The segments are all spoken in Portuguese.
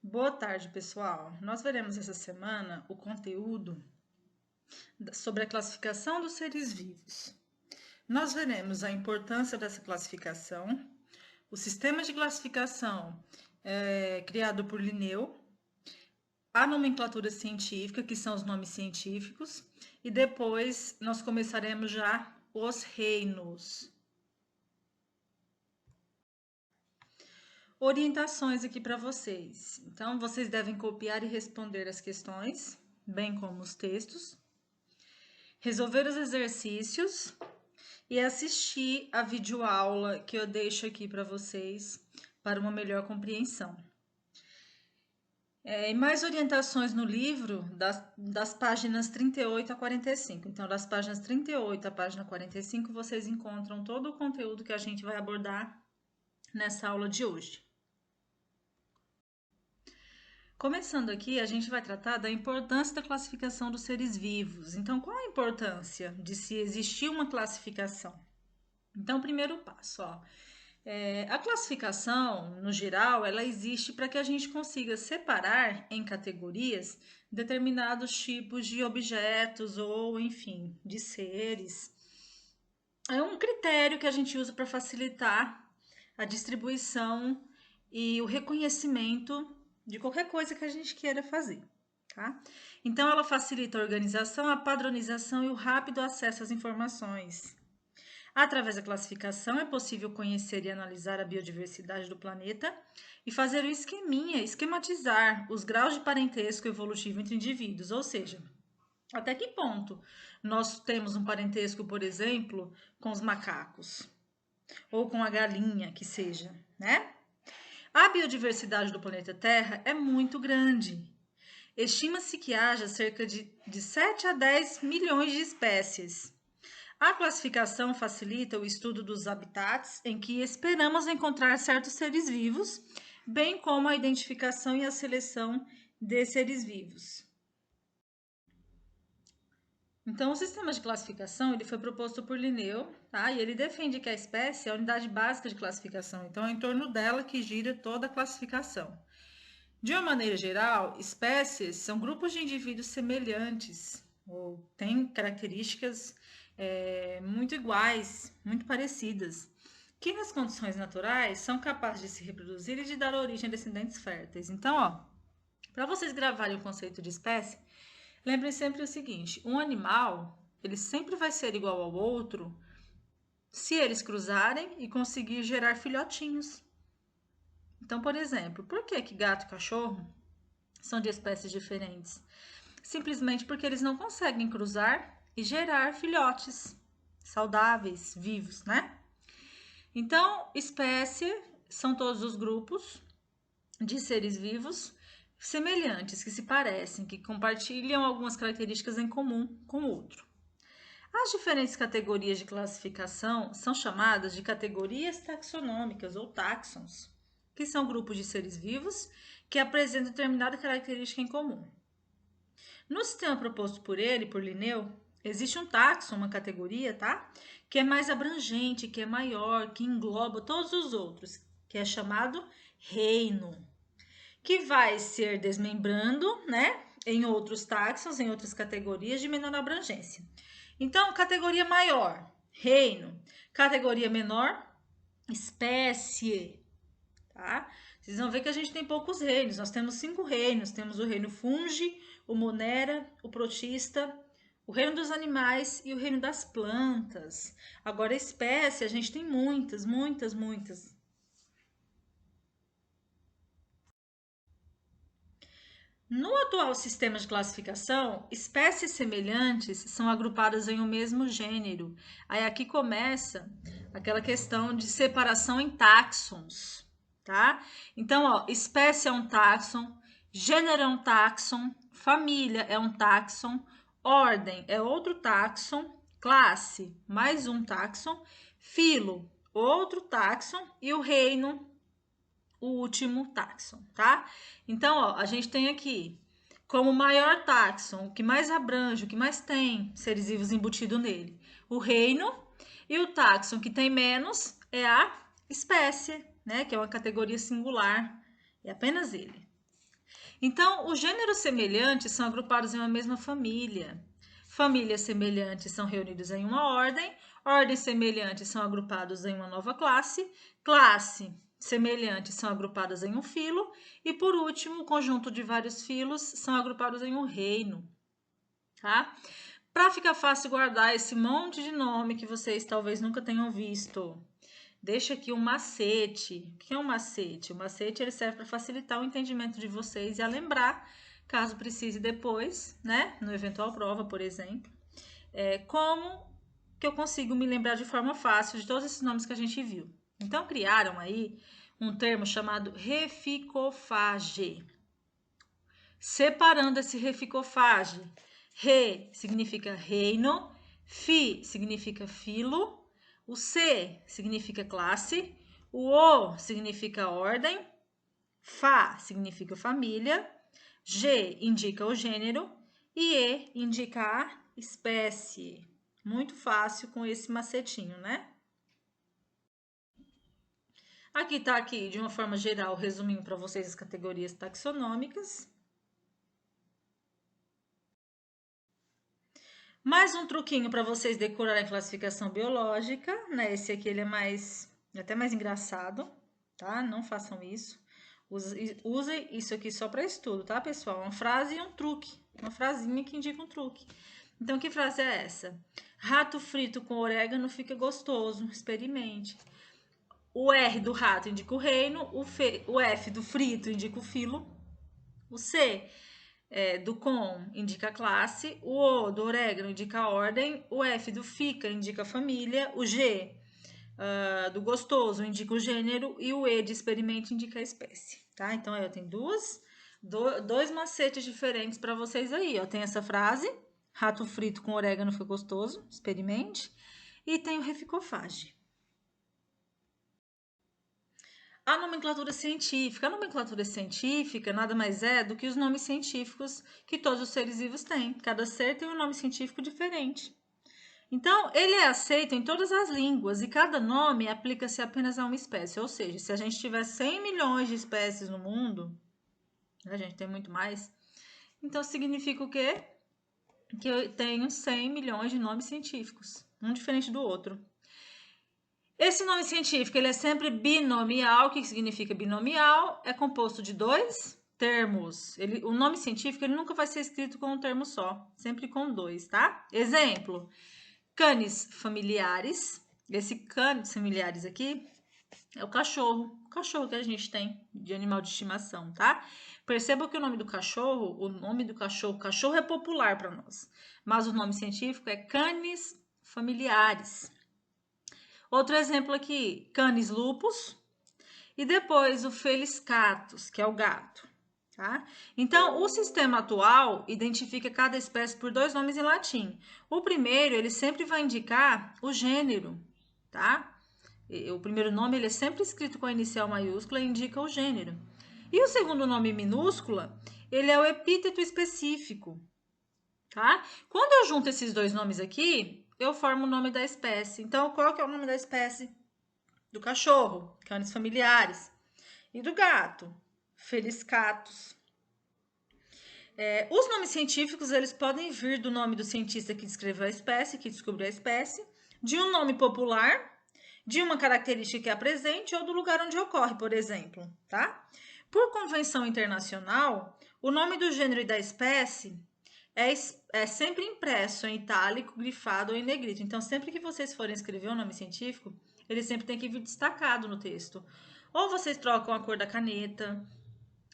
Boa tarde, pessoal. Nós veremos essa semana o conteúdo sobre a classificação dos seres vivos. Nós veremos a importância dessa classificação, o sistema de classificação criado por Linneu, a nomenclatura científica, que são os nomes científicos, e depois nós começaremos já os reinos. Orientações aqui para vocês. Então, vocês devem copiar e responder as questões, bem como os textos, resolver os exercícios e assistir a videoaula que eu deixo aqui para vocês para uma melhor compreensão. E mais orientações no livro das páginas 38 a 45. Então, das páginas 38 à página 45, vocês encontram todo o conteúdo que a gente vai abordar nessa aula de hoje. Começando aqui, a gente vai tratar da importância da classificação dos seres vivos. Então, qual a importância de se existir uma classificação? Então, primeiro passo, a classificação, no geral, ela existe para que a gente consiga separar em categorias determinados tipos de objetos ou, enfim, de seres. É um critério que a gente usa para facilitar a distribuição e o reconhecimento de qualquer coisa que a gente queira fazer, tá? Então, ela facilita a organização, a padronização e o rápido acesso às informações. Através da classificação, é possível conhecer e analisar a biodiversidade do planeta e fazer o esquematizar os graus de parentesco evolutivo entre indivíduos, ou seja, até que ponto nós temos um parentesco, por exemplo, com os macacos, ou com a galinha, que seja, né? A biodiversidade do planeta Terra é muito grande. Estima-se que haja cerca de 7 a 10 milhões de espécies. A classificação facilita o estudo dos habitats em que esperamos encontrar certos seres vivos, bem como a identificação e a seleção de seres vivos. Então, o sistema de classificação ele foi proposto por Linneu, tá? E ele defende que a espécie é a unidade básica de classificação, então é em torno dela que gira toda a classificação. De uma maneira geral, espécies são grupos de indivíduos semelhantes, ou têm características muito iguais, muito parecidas, que nas condições naturais são capazes de se reproduzir e de dar origem a descendentes férteis. Então, para vocês gravarem o conceito de espécie, lembrem sempre o seguinte: um animal, ele sempre vai ser igual ao outro se eles cruzarem e conseguir gerar filhotinhos. Então, por exemplo, por que gato e cachorro são de espécies diferentes? Simplesmente porque eles não conseguem cruzar e gerar filhotes saudáveis, vivos, né? Então, espécie são todos os grupos de seres vivos semelhantes, que se parecem, que compartilham algumas características em comum com o outro. As diferentes categorias de classificação são chamadas de categorias taxonômicas ou táxons, que são grupos de seres vivos que apresentam determinada característica em comum. No sistema proposto por ele, por Linneu, existe um táxon, uma categoria, tá? Que é mais abrangente, que é maior, que engloba todos os outros, que é chamado reino, que vai ser desmembrando, né, em outros táxons, em outras categorias de menor abrangência. Então, categoria maior, reino. Categoria menor, espécie, tá? Vocês vão ver que a gente tem poucos reinos. Nós temos 5 reinos. Temos o reino fungi, o monera, o protista, o reino dos animais e o reino das plantas. Agora, espécie, a gente tem muitas, muitas, muitas. No atual sistema de classificação, espécies semelhantes são agrupadas em um mesmo gênero. Aí aqui começa aquela questão de separação em táxons, tá? Então, espécie é um táxon, gênero é um táxon, família é um táxon, ordem é outro táxon, classe mais um táxon, filo outro táxon e o reino o último táxon, tá? Então, a gente tem aqui como maior táxon, o que mais abrange, o que mais tem seres vivos embutido nele, o reino, e o táxon que tem menos é a espécie, né? Que é uma categoria singular, é apenas ele. Então, os gêneros semelhantes são agrupados em uma mesma família. Famílias semelhantes são reunidos em uma ordem. Ordens semelhantes são agrupados em uma nova classe. Classe semelhantes são agrupadas em um filo. E, por último, o conjunto de vários filos são agrupados em um reino. Tá? Para ficar fácil guardar esse monte de nome que vocês talvez nunca tenham visto, deixa aqui um macete. O que é um macete? O macete ele serve para facilitar o entendimento de vocês e a lembrar, caso precise depois, né? No eventual prova, por exemplo. Como que eu consigo me lembrar de forma fácil de todos esses nomes que a gente viu. Então, criaram aí um termo chamado reficofage. Separando esse reficofage, re significa reino, fi significa filo, o C significa classe, o O significa ordem, Fa significa família, G indica o gênero e E indica a espécie. Muito fácil com esse macetinho, né? Aqui tá aqui, de uma forma geral, resumindo para vocês as categorias taxonômicas. Mais um truquinho para vocês decorarem a classificação biológica, né? Esse aqui ele é até mais engraçado, tá? Não façam isso. Usem isso aqui só para estudo, tá, pessoal? Uma frase e um truque. Uma frasinha que indica um truque. Então, que frase é essa? Rato frito com orégano fica gostoso. Experimente. O R do rato indica o reino. O F do frito indica o filo. O C do com indica a classe, o O do orégano indica a ordem, o F do fica indica a família, o G do gostoso indica o gênero e o E de experimento indica a espécie, tá? Então, eu tenho dois macetes diferentes para vocês aí, ó. Tem essa frase, rato frito com orégano fica gostoso, experimente, e tem o reficofage. A nomenclatura científica. A nomenclatura científica nada mais é do que os nomes científicos que todos os seres vivos têm. Cada ser tem um nome científico diferente. Então, ele é aceito em todas as línguas e cada nome aplica-se apenas a uma espécie. Ou seja, se a gente tiver 100 milhões de espécies no mundo, a gente tem muito mais, então significa o quê? Que eu tenho 100 milhões de nomes científicos, um diferente do outro. Esse nome científico ele é sempre binomial. O que significa binomial? É composto de dois termos. O nome científico ele nunca vai ser escrito com um termo só, sempre com dois, tá? Exemplo, canis familiares. Esse canis familiares aqui é o cachorro que a gente tem de animal de estimação, tá? Perceba que o nome do cachorro é popular para nós, mas o nome científico é canis familiares. Outro exemplo aqui, canis lupus, e depois o feliscatus, que é o gato, tá? Então, o sistema atual identifica cada espécie por dois nomes em latim. O primeiro, ele sempre vai indicar o gênero, tá? O primeiro nome, ele é sempre escrito com a inicial maiúscula e indica o gênero. E o segundo nome minúscula, ele é o epíteto específico, tá? Quando eu junto esses dois nomes aqui, eu formo o nome da espécie. Então, qual que é o nome da espécie? Do cachorro, canis familiares. E do gato, feliscatus. Os nomes científicos, eles podem vir do nome do cientista que descreveu a espécie, que descobriu a espécie, de um nome popular, de uma característica que é presente ou do lugar onde ocorre, por exemplo, tá? Por convenção internacional, o nome do gênero e da espécie é sempre impresso em itálico, grifado ou em negrito. Então, sempre que vocês forem escrever um nome científico, ele sempre tem que vir destacado no texto. Ou vocês trocam a cor da caneta,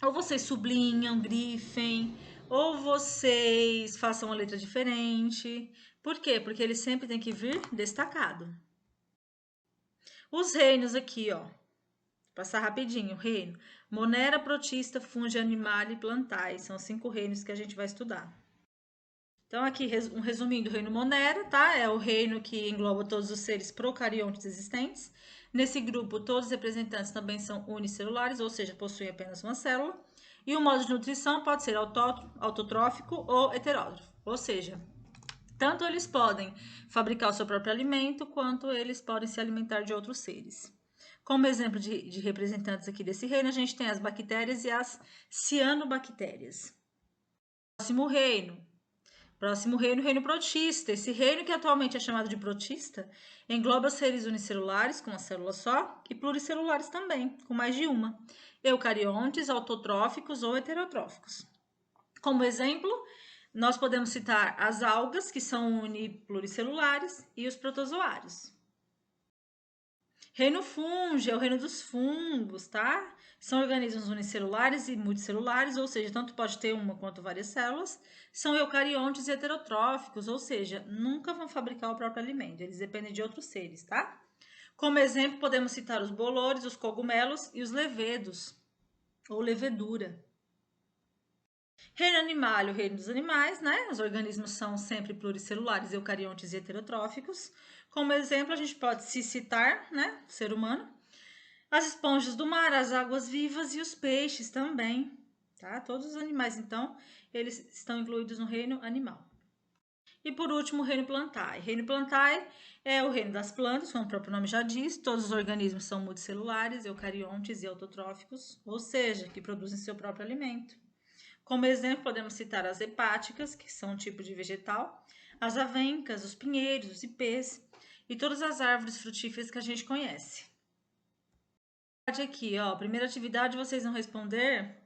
ou vocês sublinham, grifem, ou vocês façam uma letra diferente. Por quê? Porque ele sempre tem que vir destacado. Os reinos aqui, ó. Vou passar rapidinho. Reino: Monera, Protista, Fungi, Animale e Plantae. São 5 reinos que a gente vai estudar. Então, aqui, um resuminho do reino Monera, tá? É o reino que engloba todos os seres procariontes existentes. Nesse grupo, todos os representantes também são unicelulares, ou seja, possuem apenas uma célula. E o modo de nutrição pode ser autotrófico ou heterótrofo, ou seja, tanto eles podem fabricar o seu próprio alimento, quanto eles podem se alimentar de outros seres. Como exemplo de representantes aqui desse reino, a gente tem as bactérias e as cianobactérias. Próximo reino, reino protista. Esse reino, que atualmente é chamado de protista, engloba seres unicelulares, com uma célula só, e pluricelulares também, com mais de uma. Eucariontes, autotróficos ou heterotróficos. Como exemplo, nós podemos citar as algas, que são unipluricelulares, e os protozoários. Reino fungi é o reino dos fungos, tá? São organismos unicelulares e multicelulares, ou seja, tanto pode ter uma quanto várias células. São eucariontes e heterotróficos, ou seja, nunca vão fabricar o próprio alimento, eles dependem de outros seres, tá? Como exemplo, podemos citar os bolores, os cogumelos e os levedos, ou levedura. Reino animal, o reino dos animais, né? Os organismos são sempre pluricelulares, eucariontes e heterotróficos. Como exemplo, a gente pode se citar, né? O ser humano. As esponjas do mar, as águas vivas e os peixes também, tá? Todos os animais, então, eles estão incluídos no reino animal. E por último, o reino plantae. Reino plantae é o reino das plantas, como o próprio nome já diz. Todos os organismos são multicelulares, eucariontes e autotróficos, ou seja, que produzem seu próprio alimento. Como exemplo, podemos citar as hepáticas, que são um tipo de vegetal, as avencas, os pinheiros, os ipês e todas as árvores frutíferas que a gente conhece. Aqui, ó, primeira atividade, vocês vão responder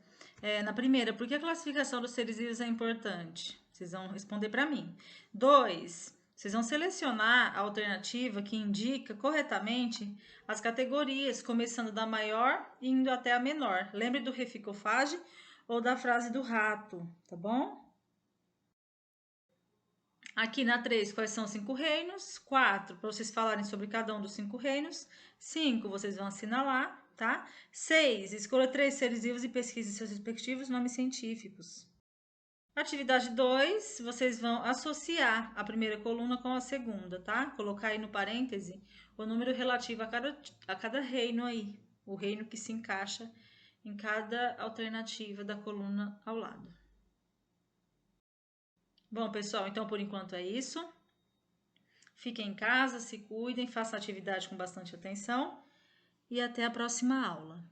na primeira, por que a classificação dos seres vivos é importante? Vocês vão responder para mim. 2, vocês vão selecionar a alternativa que indica corretamente as categorias, começando da maior e indo até a menor. Lembre do reficofage ou da frase do rato, tá bom? Aqui na 3, quais são os 5 reinos? 4, para vocês falarem sobre cada um dos 5 reinos. 5, vocês vão assinalar, tá? 6, escolha 3 seres vivos e pesquise seus respectivos nomes científicos. Atividade 2, vocês vão associar a primeira coluna com a segunda, tá? Colocar aí no parêntese o número relativo a cada reino aí, o reino que se encaixa em cada alternativa da coluna ao lado. Bom, pessoal, então por enquanto é isso. Fiquem em casa, se cuidem, façam a atividade com bastante atenção e até a próxima aula.